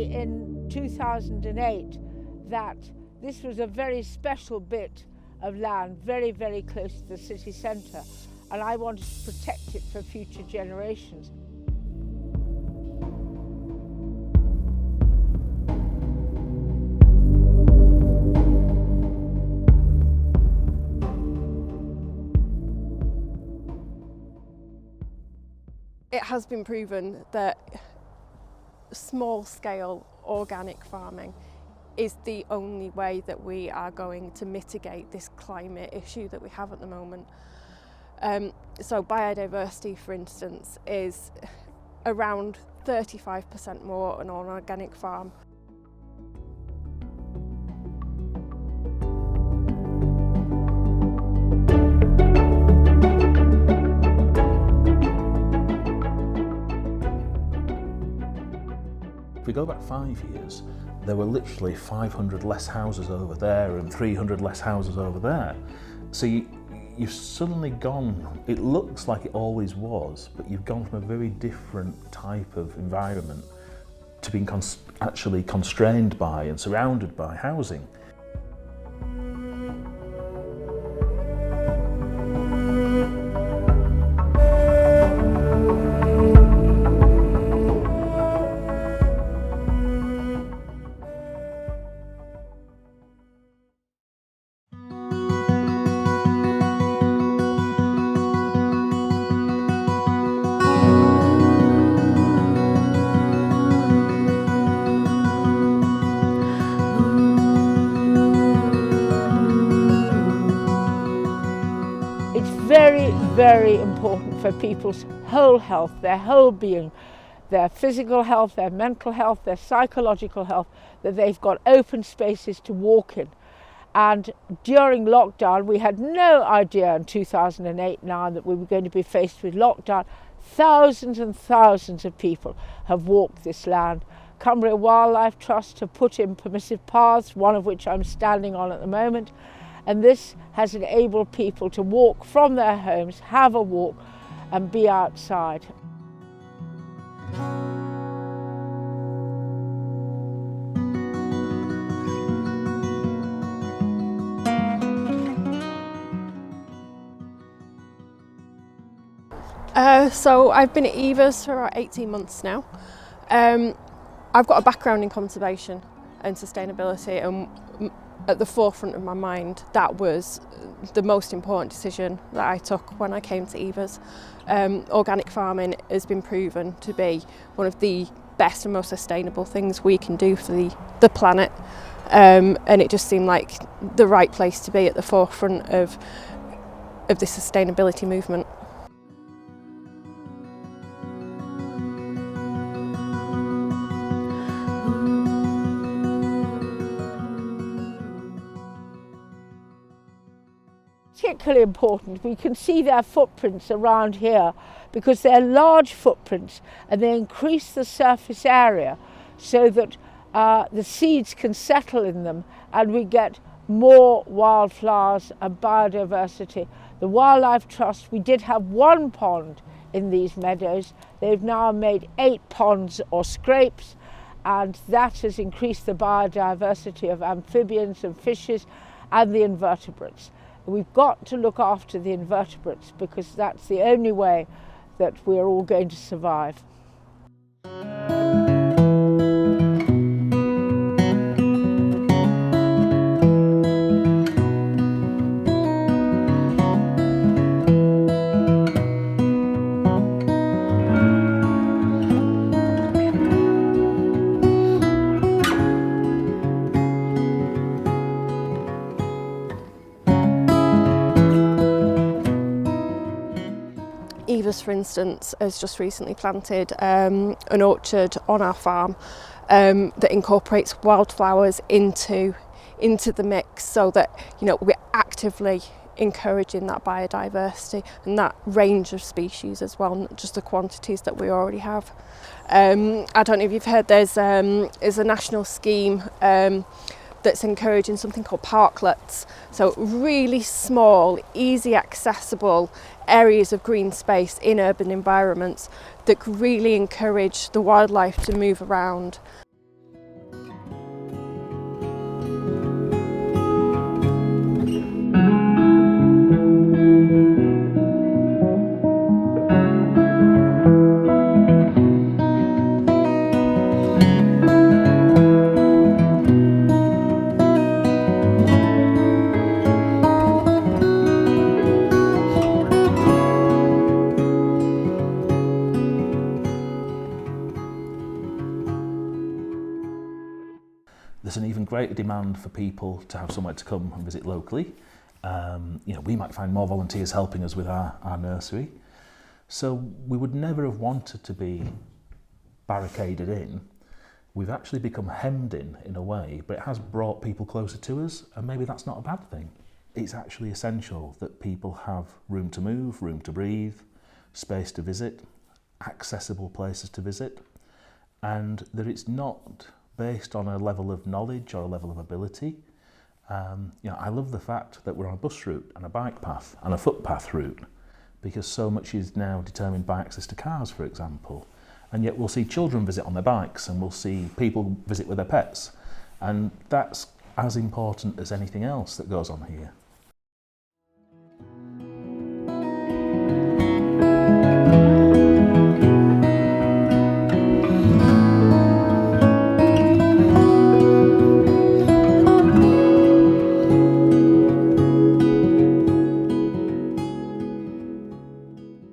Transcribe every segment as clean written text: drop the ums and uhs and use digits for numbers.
see in 2008 that this was a very special bit of land, very, very close to the city centre, and I wanted to protect it for future generations. It has been proven that small-scale organic farming is the only way that we are going to mitigate this climate issue that we have at the moment. So biodiversity, for instance, is around 35% more on an organic farm. If we go back 5 years, there were literally 500 less houses over there and 300 less houses over there. So you've suddenly gone, it looks like it always was, but you've gone from a very different type of environment to being actually constrained by and surrounded by housing. Very, very important for people's whole health, their whole being, their physical health, their mental health, their psychological health, that they've got open spaces to walk in. And during lockdown, we had no idea in 2008 now that we were going to be faced with lockdown. Thousands and thousands of people have walked this land. Cumbria Wildlife Trust have put in permissive paths, one of which I'm standing on at the moment. And this has enabled people to walk from their homes, have a walk and be outside. So I've been at Evers for about 18 months now. I've got a background in conservation and sustainability, and at the forefront of my mind, that was the most important decision that I took when I came to Evers. Organic farming has been proven to be one of the best and most sustainable things we can do for the planet, and it just seemed like the right place to be at the forefront of the sustainability movement. Particularly important, we can see their footprints around here because they're large footprints and they increase the surface area so that the seeds can settle in them and we get more wildflowers and biodiversity. The Wildlife Trust, we did have one pond in these meadows. They've now made 8 ponds or scrapes, and that has increased the biodiversity of amphibians and fishes and the invertebrates. We've got to look after the invertebrates because that's the only way that we're all going to survive. Evers, for instance, has just recently planted an orchard on our farm that incorporates wildflowers into the mix, so that we're actively encouraging that biodiversity and that range of species as well, not just the quantities that we already have. I don't know if you've heard, there's a national scheme that's encouraging something called parklets, so really small, easy accessible areas of green space in urban environments that could really encourage the wildlife to move around. There's an even greater demand for people to have somewhere to come and visit locally. We might find more volunteers helping us with our nursery. So we would never have wanted to be barricaded in. We've actually become hemmed in a way, but it has brought people closer to us, and maybe that's not a bad thing. It's actually essential that people have room to move, room to breathe, space to visit, accessible places to visit, and that it's not based on a level of knowledge or a level of ability. I love the fact that we're on a bus route and a bike path and a footpath route, because so much is now determined by access to cars, for example. And yet we'll see children visit on their bikes, and we'll see people visit with their pets. And that's as important as anything else that goes on here.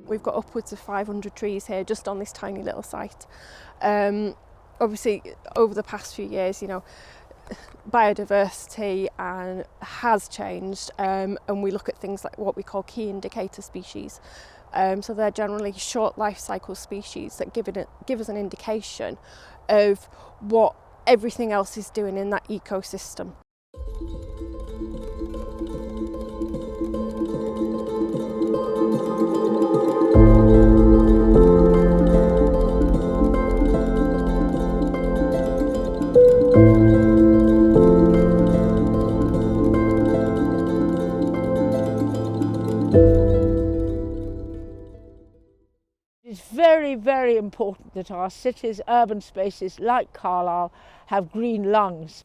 We've got upwards of 500 trees here just on this tiny little site. Obviously, over the past few years, biodiversity has changed, and we look at things like what we call key indicator species. So they're generally short life cycle species that give us an indication of what everything else is doing in that ecosystem. It's very, very important that our cities, urban spaces like Carlisle have green lungs.